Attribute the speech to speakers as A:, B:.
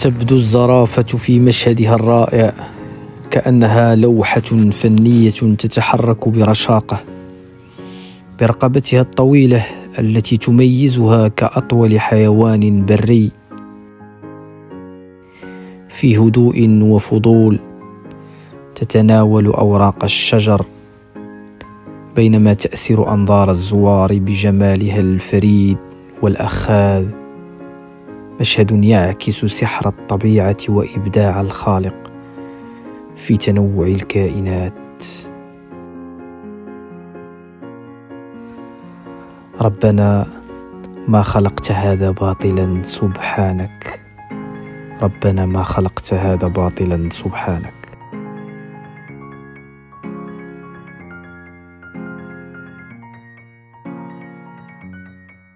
A: تبدو الزرافة في مشهدها الرائع كأنها لوحة فنية تتحرك برشاقة برقبتها الطويلة التي تميزها كأطول حيوان بري. في هدوء وفضول تتناول أوراق الشجر بينما تأسر أنظار الزوار بجمالها الفريد والأخاذ. مشهد يعكس سحر الطبيعة وإبداع الخالق في تنوع الكائنات. ربنا ما خلقت هذا باطلا سبحانك. ربنا ما خلقت هذا باطلا سبحانك.